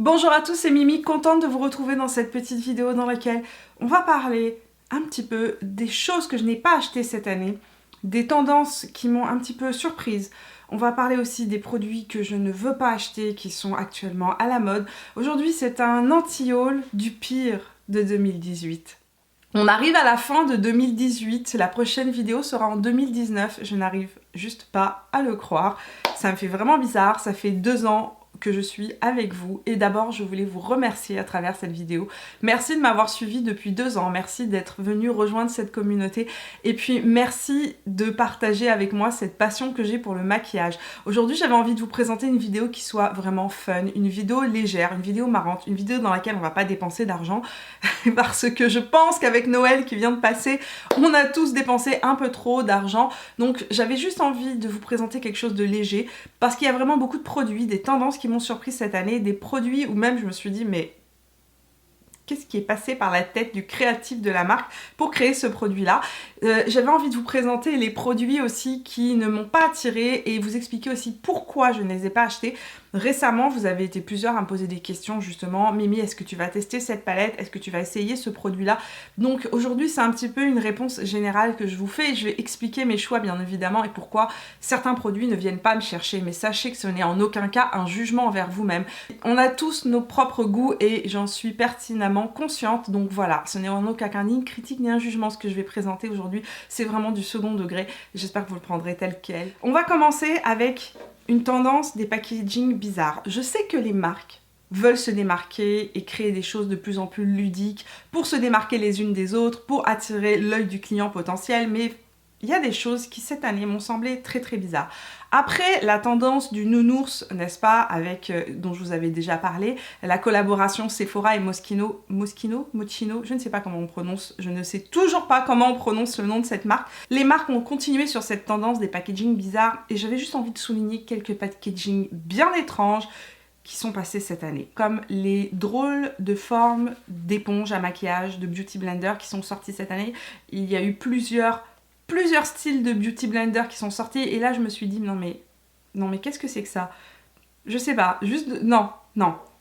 Bonjour à tous, c'est Mimi, contente de vous retrouver dans cette petite vidéo dans laquelle on va parler un petit peu des choses que je n'ai pas achetées cette année, des tendances qui m'ont un petit peu surprise. On va parler aussi des produits que je ne veux pas acheter, qui sont actuellement à la mode. Aujourd'hui, c'est un anti-haul du pire de 2018. On arrive à la fin de 2018, la prochaine vidéo sera en 2019, je n'arrive juste pas à le croire. Ça me fait vraiment bizarre, ça fait 2 ans que je suis avec vous et d'abord je voulais vous remercier à travers cette vidéo. Merci de m'avoir suivi depuis 2 ans, merci d'être venu rejoindre cette communauté et puis merci de partager avec moi cette passion que j'ai pour le maquillage. Aujourd'hui j'avais envie de vous présenter une vidéo qui soit vraiment fun, une vidéo légère, une vidéo marrante, une vidéo dans laquelle on va pas dépenser d'argent parce que je pense qu'avec Noël qui vient de passer, on a tous dépensé un peu trop d'argent, donc j'avais juste envie de vous présenter quelque chose de léger parce qu'il y a vraiment beaucoup de produits, des tendances qui m'ont surprise cette année, des produits où même je me suis dit mais qu'est-ce qui est passé par la tête du créatif de la marque pour créer ce produit-là. J'avais envie de vous présenter les produits aussi qui ne m'ont pas attirée et vous expliquer aussi pourquoi je ne les ai pas achetés. Récemment, vous avez été plusieurs à me poser des questions justement. Mimi, est-ce que tu vas tester cette palette? Est-ce que tu vas essayer ce produit-là? Donc aujourd'hui, c'est un petit peu une réponse générale que je vous fais et je vais expliquer mes choix bien évidemment et pourquoi certains produits ne viennent pas me chercher. Mais sachez que ce n'est en aucun cas un jugement envers vous-même. On a tous nos propres goûts et j'en suis pertinemment consciente. Donc voilà, ce n'est en aucun cas ni une critique ni un jugement ce que je vais présenter aujourd'hui. C'est vraiment du second degré. J'espère que vous le prendrez tel quel. On va commencer avec une tendance des packaging bizarres. Je sais que les marques veulent se démarquer et créer des choses de plus en plus ludiques pour se démarquer les unes des autres, pour attirer l'œil du client potentiel, mais il y a des choses qui cette année m'ont semblé très très bizarres. Après la tendance du nounours, n'est-ce pas, avec dont je vous avais déjà parlé, la collaboration Sephora et Moschino, je ne sais pas comment on prononce, je ne sais toujours pas comment on prononce le nom de cette marque. Les marques ont continué sur cette tendance des packaging bizarres et j'avais juste envie de souligner quelques packaging bien étranges qui sont passés cette année, comme les drôles de formes d'éponges à maquillage de Beauty Blender qui sont sortis cette année. Il y a eu plusieurs styles de Beauty Blender qui sont sortis et là je me suis dit non mais qu'est-ce que c'est que ça? Je sais pas, juste non.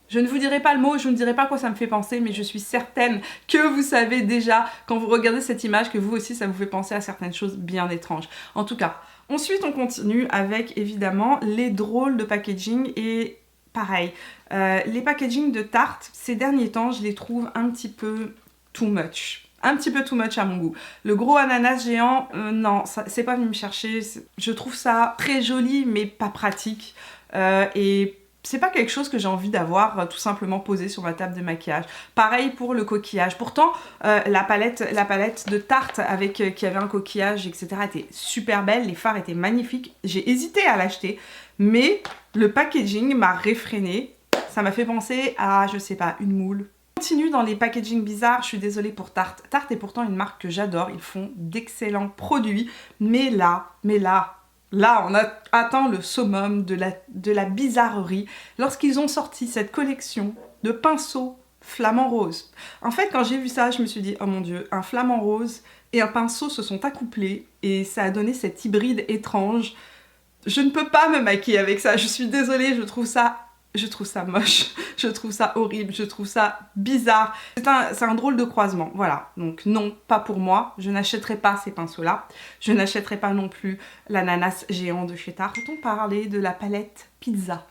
Je ne vous dirai pas le mot, je ne dirai pas à quoi ça me fait penser, mais je suis certaine que vous savez déjà quand vous regardez cette image que vous aussi ça vous fait penser à certaines choses bien étranges. En tout cas, ensuite on continue avec évidemment les drôles de packaging et pareil, les packaging de Tarte, ces derniers temps je les trouve un petit peu too much. Un petit peu too much à mon goût. Le gros ananas géant, non, c'est pas venu me chercher. Je trouve ça très joli, mais pas pratique. Et c'est pas quelque chose que j'ai envie d'avoir tout simplement posé sur ma table de maquillage. Pareil pour le coquillage. Pourtant, la palette de Tarte avec qui avait un coquillage, etc. était super belle. Les fards étaient magnifiques. J'ai hésité à l'acheter, mais le packaging m'a réfréné. Ça m'a fait penser à, je sais pas, une moule. Continue dans les packaging bizarres, je suis désolée pour Tarte. Tarte est pourtant une marque que j'adore, ils font d'excellents produits, mais là, on a atteint le summum de la bizarrerie lorsqu'ils ont sorti cette collection de pinceaux flamant rose. En fait, quand j'ai vu ça, je me suis dit, oh mon dieu, un flamant rose et un pinceau se sont accouplés et ça a donné cet hybride étrange. Je ne peux pas me maquiller avec ça, je suis désolée, je trouve ça moche, je trouve ça horrible, je trouve ça bizarre. C'est un drôle de croisement, voilà. Donc non, pas pour moi, je n'achèterai pas ces pinceaux-là. Je n'achèterai pas non plus l'ananas géant de chez Tarte. Peut-on parler de la palette pizza?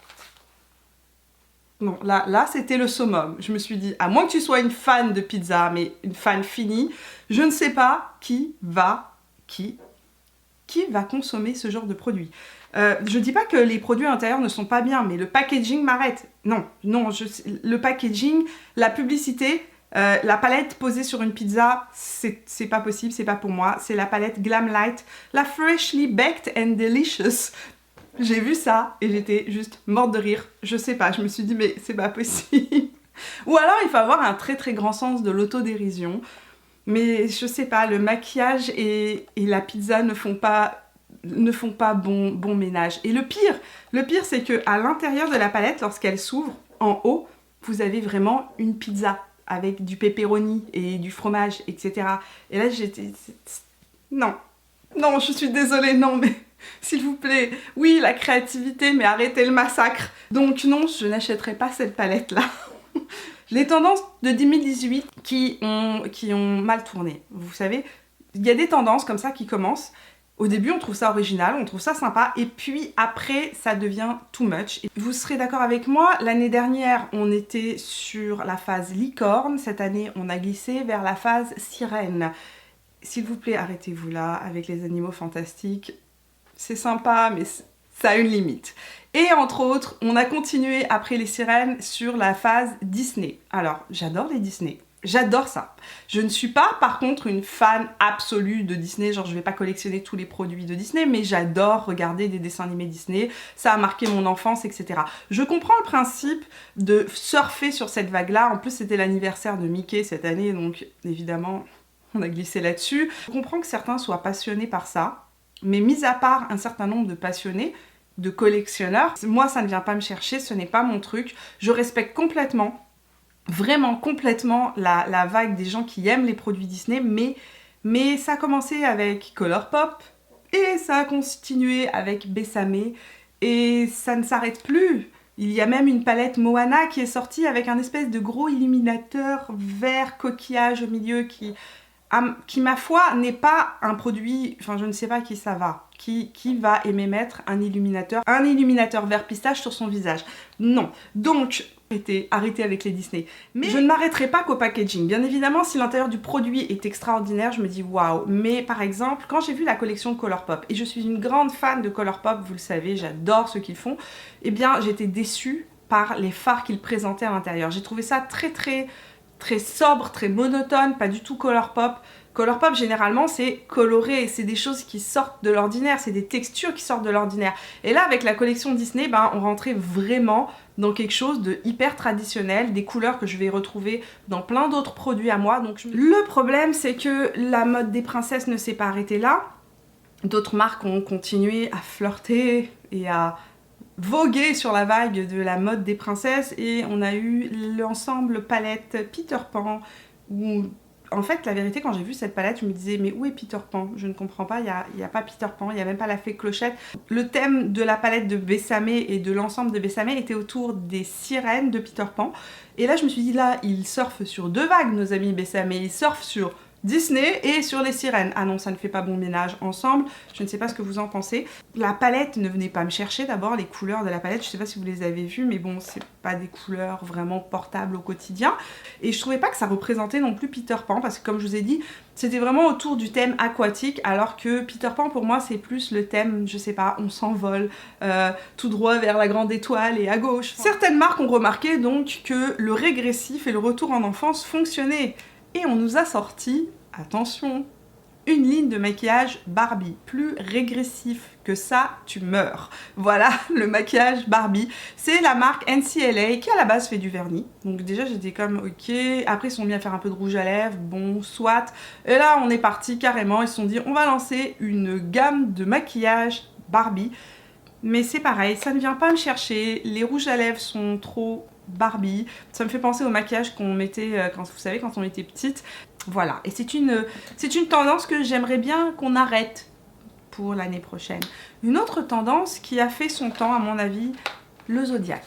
Non, là c'était le summum. Je me suis dit, à moins que tu sois une fan de pizza, mais une fan finie, je ne sais pas qui va consommer ce genre de produit. Je dis pas que les produits intérieurs ne sont pas bien, mais le packaging m'arrête. Non, le packaging, la publicité, la palette posée sur une pizza, c'est pas possible, c'est pas pour moi. C'est la palette Glam Light, la Freshly Baked and Delicious. J'ai vu ça et j'étais juste morte de rire. Je sais pas, je me suis dit mais c'est pas possible. Ou alors il faut avoir un très très grand sens de l'autodérision. Mais je sais pas, le maquillage et la pizza ne font pas bon ménage. Et le pire c'est que à l'intérieur de la palette, lorsqu'elle s'ouvre, en haut, vous avez vraiment une pizza avec du pepperoni et du fromage, etc. Et là j'étais... Non, je suis désolée, non mais... S'il vous plaît, oui, la créativité, mais arrêtez le massacre. Donc non, je n'achèterai pas cette palette-là. Les tendances de 2018 qui ont mal tourné. Vous savez, il y a des tendances comme ça qui commencent. Au début, on trouve ça original, on trouve ça sympa, et puis après, ça devient too much. Et vous serez d'accord avec moi, l'année dernière, on était sur la phase licorne. Cette année, on a glissé vers la phase sirène. S'il vous plaît, arrêtez-vous là avec les animaux fantastiques. C'est sympa, mais ça a une limite. Et entre autres, on a continué après les sirènes sur la phase Disney. Alors, j'adore les Disney. J'adore ça. Je ne suis pas, par contre, une fan absolue de Disney. Genre, je vais pas collectionner tous les produits de Disney, mais j'adore regarder des dessins animés Disney. Ça a marqué mon enfance, etc. Je comprends le principe de surfer sur cette vague-là. En plus, c'était l'anniversaire de Mickey cette année, donc évidemment, on a glissé là-dessus. Je comprends que certains soient passionnés par ça, mais mis à part un certain nombre de passionnés, de collectionneurs, moi, ça ne vient pas me chercher, ce n'est pas mon truc. Je respecte complètement, vraiment complètement la vague des gens qui aiment les produits Disney, mais ça a commencé avec Colourpop et ça a continué avec Besame et ça ne s'arrête plus. Il y a même une palette Moana qui est sortie avec un espèce de gros illuminateur vert coquillage au milieu qui ma foi n'est pas un produit, enfin je ne sais pas qui ça va, qui va aimer mettre un illuminateur vert pistache sur son visage. Non, donc arrêtez avec les Disney. Mais je ne m'arrêterai pas qu'au packaging. Bien évidemment, si l'intérieur du produit est extraordinaire, je me dis waouh. Mais par exemple, quand j'ai vu la collection Colourpop, et je suis une grande fan de Colourpop, vous le savez, j'adore ce qu'ils font, eh bien j'étais déçue par les fards qu'ils présentaient à l'intérieur. J'ai trouvé ça très sobre, très monotone, pas du tout Colourpop. Colourpop, généralement, c'est coloré, c'est des choses qui sortent de l'ordinaire, c'est des textures qui sortent de l'ordinaire. Et là, avec la collection Disney, on rentrait vraiment dans quelque chose de hyper traditionnel, des couleurs que je vais retrouver dans plein d'autres produits à moi. Donc, le problème, c'est que la mode des princesses ne s'est pas arrêtée là. D'autres marques ont continué à flirter et à voguer sur la vague de la mode des princesses et on a eu l'ensemble palette Peter Pan où en fait la vérité quand j'ai vu cette palette je me disais mais où est Peter Pan? Je ne comprends pas, il y a pas Peter Pan, il n'y a même pas la fée Clochette. Le thème de la palette de Besame et de l'ensemble de Besame était autour des sirènes de Peter Pan et là je me suis dit là ils surfent sur deux vagues nos amis Besame, ils surfent sur Disney et sur les sirènes. Ah non, ça ne fait pas bon ménage ensemble. Je ne sais pas ce que vous en pensez. La palette, ne venez pas me chercher d'abord les couleurs de la palette. Je ne sais pas si vous les avez vues, mais bon, c'est pas des couleurs vraiment portables au quotidien. Et je trouvais pas que ça représentait non plus Peter Pan, parce que comme je vous ai dit, c'était vraiment autour du thème aquatique, alors que Peter Pan pour moi c'est plus le thème, je sais pas, on s'envole tout droit vers la grande étoile et à gauche. Certaines marques ont remarqué donc que le régressif et le retour en enfance fonctionnaient. Et on nous a sorti, attention, une ligne de maquillage Barbie. Plus régressif que ça, tu meurs. Voilà, le maquillage Barbie. C'est la marque NCLA qui à la base fait du vernis. Donc déjà j'étais comme ok. Après ils sont mis à faire un peu de rouge à lèvres, bon, soit. Et là on est parti carrément, ils se sont dit on va lancer une gamme de maquillage Barbie. Mais c'est pareil, ça ne vient pas me chercher. Les rouges à lèvres sont trop Barbie. Ça me fait penser au maquillage qu'on mettait quand vous savez quand on était petite. Voilà, et c'est une tendance que j'aimerais bien qu'on arrête pour l'année prochaine. Une autre tendance qui a fait son temps à mon avis, le Zodiac.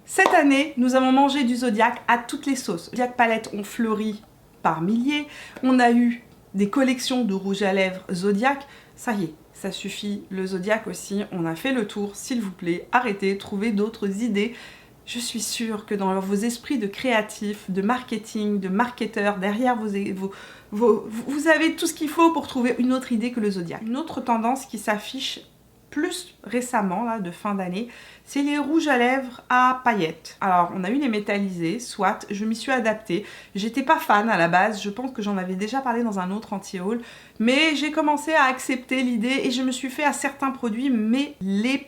Cette année, nous avons mangé du Zodiac à toutes les sauces. Zodiac palettes ont fleuri par milliers. On a eu des collections de rouge à lèvres Zodiac. Ça y est, ça suffit. Le Zodiac aussi, on a fait le tour. S'il vous plaît, arrêtez, trouvez d'autres idées. Je suis sûre que dans vos esprits de créatifs, de marketing, de marketeurs, derrière vous avez tout ce qu'il faut pour trouver une autre idée que le Zodiac. Une autre tendance qui s'affiche plus récemment, là, de fin d'année, c'est les rouges à lèvres à paillettes. Alors, on a eu les métallisés, soit, je m'y suis adaptée. J'étais pas fan à la base, je pense que j'en avais déjà parlé dans un autre anti-haul, mais j'ai commencé à accepter l'idée et je me suis fait à certains produits, mais les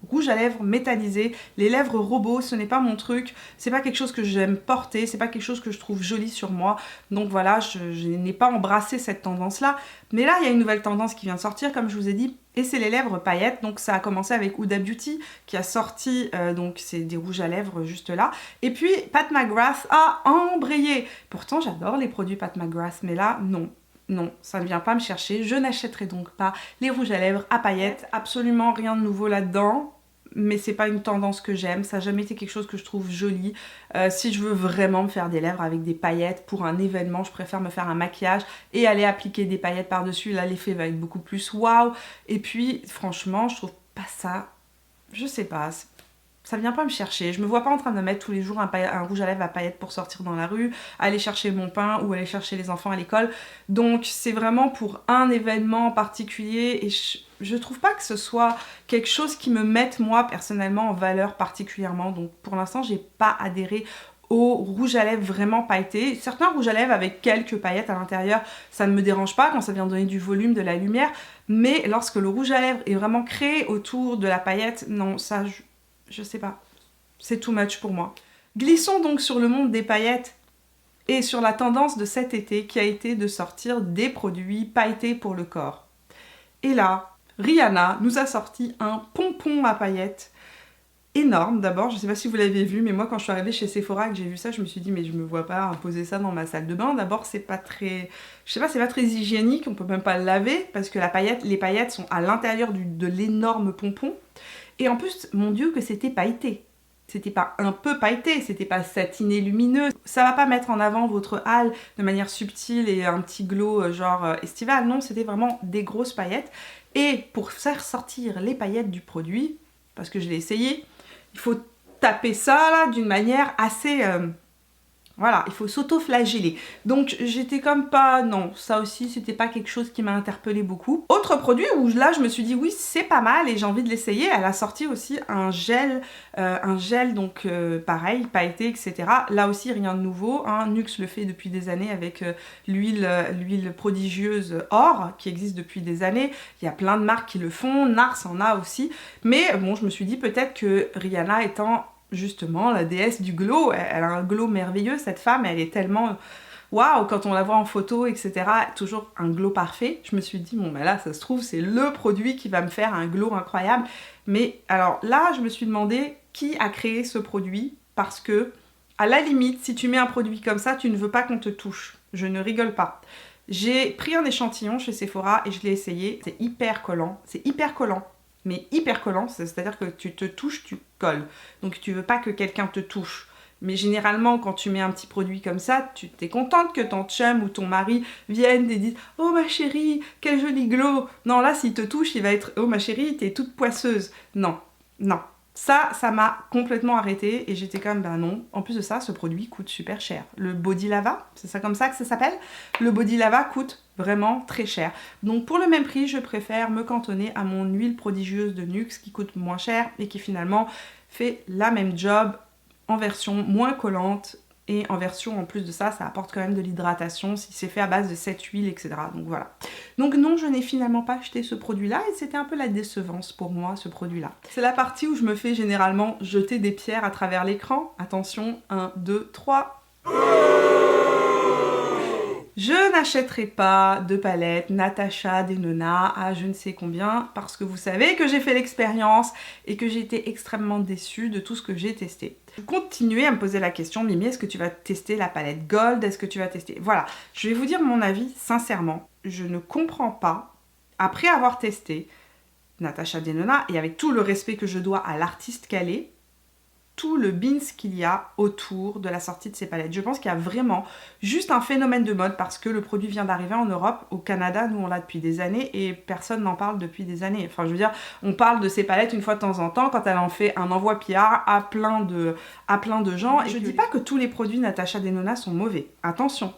rouge à lèvres métallisé, les lèvres robots, ce n'est pas mon truc, c'est pas quelque chose que j'aime porter, c'est pas quelque chose que je trouve joli sur moi, donc voilà, je n'ai pas embrassé cette tendance-là, mais là il y a une nouvelle tendance qui vient de sortir, comme je vous ai dit, et c'est les lèvres paillettes, donc ça a commencé avec Huda Beauty, qui a sorti, donc c'est des rouges à lèvres juste là, et puis Pat McGrath a embrayé, pourtant j'adore les produits Pat McGrath, mais là non. non, ça ne vient pas me chercher. Je n'achèterai donc pas les rouges à lèvres à paillettes. Absolument rien de nouveau là-dedans. Mais c'est pas une tendance que j'aime, ça n'a jamais été quelque chose que je trouve joli. Si je veux vraiment me faire des lèvres avec des paillettes pour un événement, je préfère me faire un maquillage et aller appliquer des paillettes par-dessus. Là, l'effet va être beaucoup plus waouh. Et puis, franchement, je trouve pas ça, je sais pas, ça vient pas me chercher. Je me vois pas en train de mettre tous les jours un rouge à lèvres à paillettes pour sortir dans la rue, aller chercher mon pain ou aller chercher les enfants à l'école. Donc c'est vraiment pour un événement particulier et je trouve pas que ce soit quelque chose qui me mette moi personnellement en valeur particulièrement. Donc pour l'instant j'ai pas adhéré au rouge à lèvres vraiment pailleté. Certains rouges à lèvres avec quelques paillettes à l'intérieur, ça ne me dérange pas quand ça vient donner du volume, de la lumière. Mais lorsque le rouge à lèvres est vraiment créé autour de la paillette, non, ça je sais pas, c'est too much pour moi. Glissons donc sur le monde des paillettes et sur la tendance de cet été qui a été de sortir des produits pailletés pour le corps. Et là, Rihanna nous a sorti un pompon à paillettes énorme d'abord, je sais pas si vous l'avez vu, mais moi quand je suis arrivée chez Sephora et que j'ai vu ça, je me suis dit mais je me vois pas imposer ça dans ma salle de bain. D'abord c'est pas très, je sais pas, c'est pas très hygiénique, on peut même pas le laver parce que les paillettes sont à l'intérieur de l'énorme pompon. Et en plus, mon Dieu que c'était pailleté. C'était pas un peu pailleté, c'était pas satiné lumineux. Ça va pas mettre en avant votre hâle de manière subtile et un petit glow genre estival. Non, c'était vraiment des grosses paillettes. Et pour faire sortir les paillettes du produit, parce que je l'ai essayé, il faut taper ça là d'une manière assez... Voilà, il faut s'auto-flageller. Donc j'étais comme pas... Non, ça aussi c'était pas quelque chose qui m'a interpellée beaucoup. Autre produit où là je me suis dit oui c'est pas mal et j'ai envie de l'essayer. Elle a sorti aussi un gel donc pareil, pailleté, etc. Là aussi rien de nouveau. Hein. Nuxe le fait depuis des années avec l'huile prodigieuse Or qui existe depuis des années. Il y a plein de marques qui le font. Nars en a aussi. Mais bon, je me suis dit peut-être que Rihanna étant justement la déesse du glow, elle a un glow merveilleux cette femme, elle est tellement waouh quand on la voit en photo etc, toujours un glow parfait. Je me suis dit bon ben là ça se trouve c'est le produit qui va me faire un glow incroyable. Mais alors là je me suis demandé qui a créé ce produit, parce que à la limite si tu mets un produit comme ça tu ne veux pas qu'on te touche, je ne rigole pas. J'ai pris un échantillon chez Sephora et je l'ai essayé, c'est hyper collant, mais hyper collant, c'est-à-dire que tu te touches, tu colles. Donc tu veux pas que quelqu'un te touche. Mais généralement, quand tu mets un petit produit comme ça, tu t'es contente que ton chum ou ton mari vienne et dise « Oh ma chérie, quel joli glow !» Non, là, s'il te touche, il va être « Oh ma chérie, t'es toute poisseuse !» Non, non. Ça m'a complètement arrêtée et j'étais comme ben non. En plus de ça, ce produit coûte super cher. Le Body Lava, c'est ça comme ça que ça s'appelle? Le Body Lava coûte vraiment très cher. Donc pour le même prix, je préfère me cantonner à mon huile prodigieuse de Nuxe qui coûte moins cher et qui finalement fait la même job en version moins collante. Et en version, en plus de ça, ça apporte quand même de l'hydratation si c'est fait à base de cette huile, etc. Donc voilà. Donc non, je n'ai finalement pas acheté ce produit-là et c'était un peu la décevance pour moi, ce produit-là. C'est la partie où je me fais généralement jeter des pierres à travers l'écran. Attention, 1, 2, 3... Je n'achèterai pas de palette Natasha Denona à je ne sais combien parce que vous savez que j'ai fait l'expérience et que j'ai été extrêmement déçue de tout ce que j'ai testé. Vous continuez à me poser la question, Mimi, est-ce que tu vas tester la palette Gold? Est-ce que tu vas tester... Voilà, je vais vous dire mon avis sincèrement. Je ne comprends pas, après avoir testé Natasha Denona et avec tout le respect que je dois à l'artiste qu'elle est, tout le bins qu'il y a autour de la sortie de ces palettes. Je pense qu'il y a vraiment juste un phénomène de mode parce que le produit vient d'arriver en Europe. Au Canada, nous on l'a depuis des années et personne n'en parle depuis des années. Enfin je veux dire, on parle de ces palettes une fois de temps en temps quand elle en fait un envoi PR à plein de gens. Et je dis pas que tous les produits Natasha Denona sont mauvais. Attention.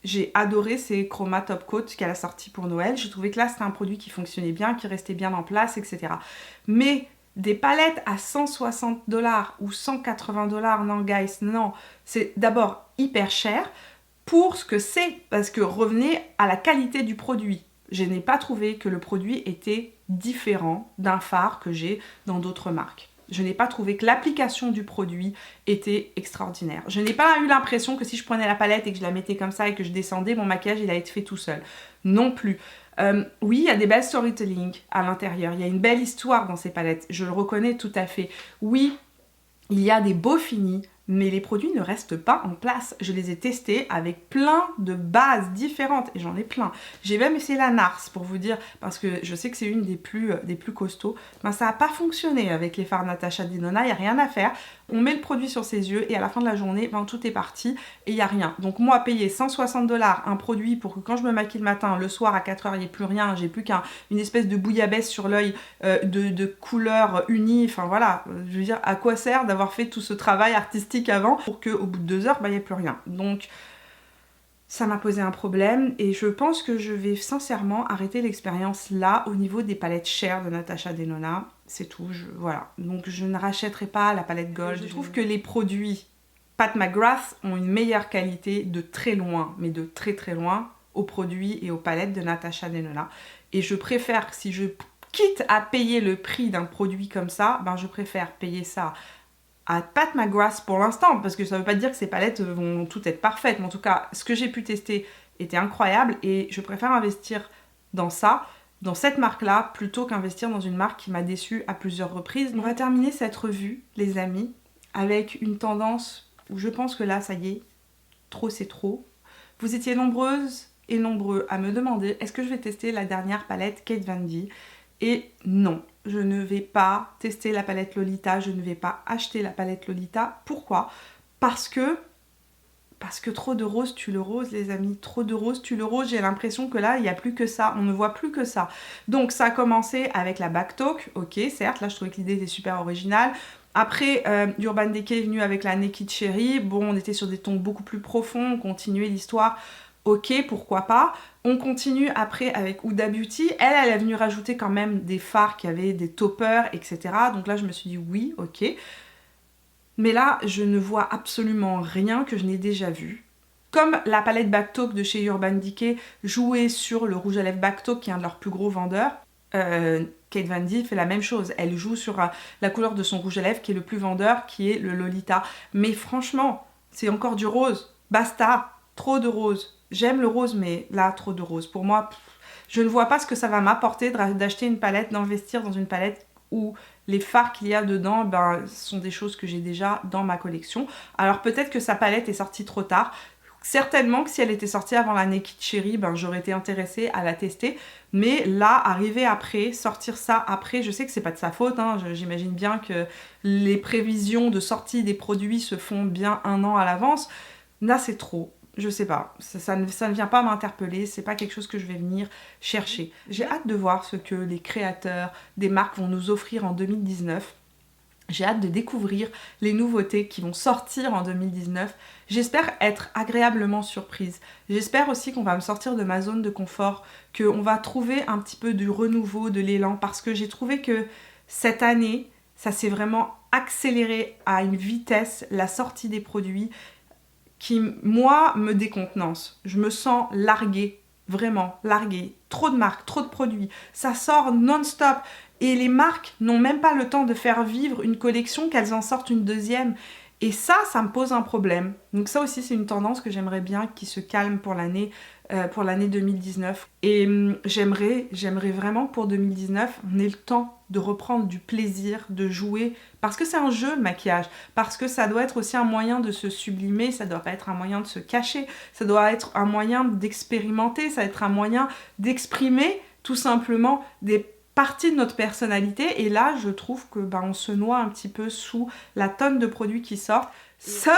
J'ai adoré ces Chroma Top Coat qu'elle a sorti pour Noël. J'ai trouvé que là c'était un produit qui fonctionnait bien, qui restait bien en place, etc. Mais des palettes à 160 $ ou 180 $, non guys, non. C'est d'abord hyper cher pour ce que c'est, parce que revenez à la qualité du produit. Je n'ai pas trouvé que le produit était différent d'un fard que j'ai dans d'autres marques. Je n'ai pas trouvé que l'application du produit était extraordinaire. Je n'ai pas eu l'impression que si je prenais la palette et que je la mettais comme ça et que je descendais, mon maquillage il a été fait tout seul. Non plus. Oui, il y a des belles storytelling à l'intérieur. Il y a une belle histoire dans ces palettes. Je le reconnais tout à fait. Oui, il y a des beaux finis, mais les produits ne restent pas en place. Je les ai testés avec plein de bases différentes, et j'en ai plein. J'ai même essayé la NARS pour vous dire, parce que je sais que c'est une des plus costauds. Ben, ça n'a pas fonctionné avec les fards Natasha Denona, il n'y a rien à faire. On met le produit sur ses yeux et à la fin de la journée, ben, tout est parti et il n'y a rien. Donc moi, payer 160 $ un produit pour que quand je me maquille le matin, le soir à 4 h, il n'y ait plus rien, j'ai plus qu'une espèce de bouillabaisse sur l'œil de couleurs unies, enfin voilà, je veux dire, à quoi sert d'avoir fait tout ce travail artistique avant pour qu'au bout de 2 heures, il n'y ait plus rien. Donc ça m'a posé un problème et je pense que je vais sincèrement arrêter l'expérience là au niveau des palettes chères de Natasha Denona. C'est tout, voilà. Donc je ne rachèterai pas la palette Gold. Je trouve que les produits Pat McGrath ont une meilleure qualité de très loin, mais de très très loin, aux produits et aux palettes de Natasha Denona. Et je préfère, si je quitte à payer le prix d'un produit comme ça, ben je préfère payer ça à Pat McGrath pour l'instant, parce que ça veut pas dire que ces palettes vont toutes être parfaites, mais en tout cas, ce que j'ai pu tester était incroyable et je préfère investir dans ça, dans cette marque-là, plutôt qu'investir dans une marque qui m'a déçue à plusieurs reprises. On va terminer cette revue, les amis, avec une tendance où je pense que là, ça y est, trop c'est trop. Vous étiez nombreuses et nombreux à me demander est-ce que je vais tester la dernière palette Kate Von D. Et non, je ne vais pas tester la palette Lolita, je ne vais pas acheter la palette Lolita. Pourquoi? Parce que trop de rose tue le rose, les amis. Trop de rose tue le rose. J'ai l'impression que là, il n'y a plus que ça. On ne voit plus que ça. Donc, ça a commencé avec la Backtalk. Ok, certes, là, je trouvais que l'idée était super originale. Après, Urban Decay est venu avec la Naked Cherry. Bon, on était sur des tons beaucoup plus profonds. On continuait l'histoire. Ok, pourquoi pas. On continue après avec Huda Beauty. Elle est venue rajouter quand même des fards qui avaient des toppers, etc. Donc là, je me suis dit oui, ok. Mais là, je ne vois absolument rien que je n'ai déjà vu. Comme la palette Backtalk de chez Urban Decay jouait sur le rouge à lèvres Backtalk, qui est un de leurs plus gros vendeurs, Kate Von D fait la même chose. Elle joue sur la couleur de son rouge à lèvres qui est le plus vendeur, qui est le Lolita. Mais franchement, c'est encore du rose. Basta, trop de rose. J'aime le rose, mais là, trop de rose. Pour moi, je ne vois pas ce que ça va m'apporter d'acheter une palette, d'investir dans une palette où les fards qu'il y a dedans ben, sont des choses que j'ai déjà dans ma collection. Alors peut-être que sa palette est sortie trop tard. Certainement que si elle était sortie avant la Naked Cherry, ben, j'aurais été intéressée à la tester. Mais là, arriver après, sortir ça après, je sais que c'est pas de sa faute. Hein, j'imagine bien que les prévisions de sortie des produits se font bien 1 an à l'avance. Là, c'est trop. Je sais pas, ça ne vient pas m'interpeller, c'est pas quelque chose que je vais venir chercher. J'ai hâte de voir ce que les créateurs des marques vont nous offrir en 2019. J'ai hâte de découvrir les nouveautés qui vont sortir en 2019. J'espère être agréablement surprise. J'espère aussi qu'on va me sortir de ma zone de confort, qu'on va trouver un petit peu du renouveau, de l'élan, parce que j'ai trouvé que cette année, ça s'est vraiment accéléré à une vitesse, la sortie des produits, qui, moi, me décontenance. Je me sens larguée, vraiment larguée. Trop de marques, trop de produits. Ça sort non-stop. Et les marques n'ont même pas le temps de faire vivre une collection, qu'elles en sortent une deuxième. Et ça me pose un problème. Donc ça aussi, c'est une tendance que j'aimerais bien qui se calme pour l'année 2019. Et j'aimerais vraiment pour 2019, on ait le temps de reprendre du plaisir, de jouer, parce que c'est un jeu le maquillage, parce que ça doit être aussi un moyen de se sublimer, ça doit pas être un moyen de se cacher, ça doit être un moyen d'expérimenter, ça doit être un moyen d'exprimer tout simplement des partie de notre personnalité, et là je trouve que on se noie un petit peu sous la tonne de produits qui sortent. So,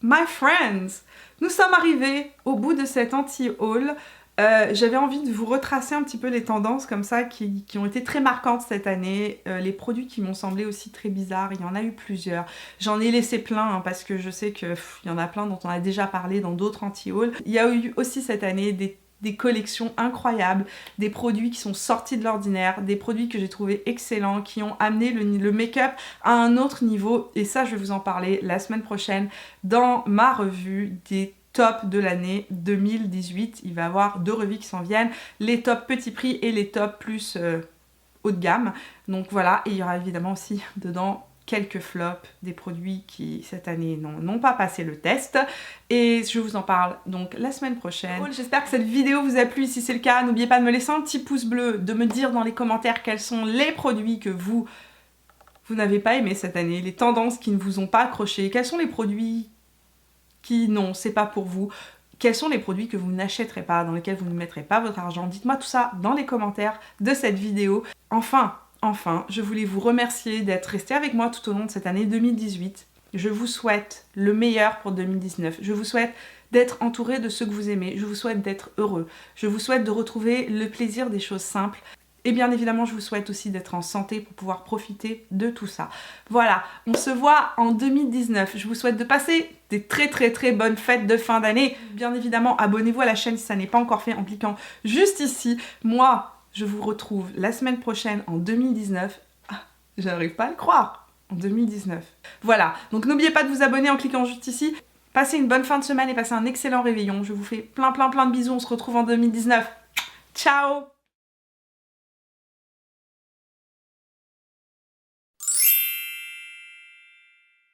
my friends, nous sommes arrivés au bout de cet anti-haul. J'avais envie de vous retracer un petit peu les tendances comme ça qui ont été très marquantes cette année, les produits qui m'ont semblé aussi très bizarres, il y en a eu plusieurs. J'en ai laissé plein hein, parce que je sais qu'il y en a plein dont on a déjà parlé dans d'autres anti-hauls. Il y a eu aussi cette année des collections incroyables, des produits qui sont sortis de l'ordinaire, des produits que j'ai trouvés excellents, qui ont amené le make-up à un autre niveau, et ça je vais vous en parler la semaine prochaine dans ma revue des tops de l'année 2018. Il va y avoir 2 revues qui s'en viennent, les tops petit prix et les tops plus haut de gamme, donc voilà, et il y aura évidemment aussi dedans quelques flops, des produits qui cette année n'ont pas passé le test, et je vous en parle donc la semaine prochaine. J'espère que cette vidéo vous a plu. Si c'est le cas, n'oubliez pas de me laisser un petit pouce bleu, de me dire dans les commentaires quels sont les produits que vous vous n'avez pas aimé cette année, les tendances qui ne vous ont pas accroché, quels sont les produits qui, non, c'est pas pour vous, quels sont les produits que vous n'achèterez pas, dans lesquels vous ne mettrez pas votre argent. Dites-moi tout ça dans les commentaires de cette vidéo. Enfin, je voulais vous remercier d'être resté avec moi tout au long de cette année 2018. Je vous souhaite le meilleur pour 2019. Je vous souhaite d'être entouré de ceux que vous aimez. Je vous souhaite d'être heureux. Je vous souhaite de retrouver le plaisir des choses simples. Et bien évidemment, je vous souhaite aussi d'être en santé pour pouvoir profiter de tout ça. Voilà, on se voit en 2019. Je vous souhaite de passer des très bonnes fêtes de fin d'année. Bien évidemment, abonnez-vous à la chaîne si ça n'est pas encore fait en cliquant juste ici. Moi, je vous retrouve la semaine prochaine en 2019. Ah, j'arrive pas à le croire. En 2019. Voilà, donc n'oubliez pas de vous abonner en cliquant juste ici. Passez une bonne fin de semaine et passez un excellent réveillon. Je vous fais plein de bisous. On se retrouve en 2019. Ciao!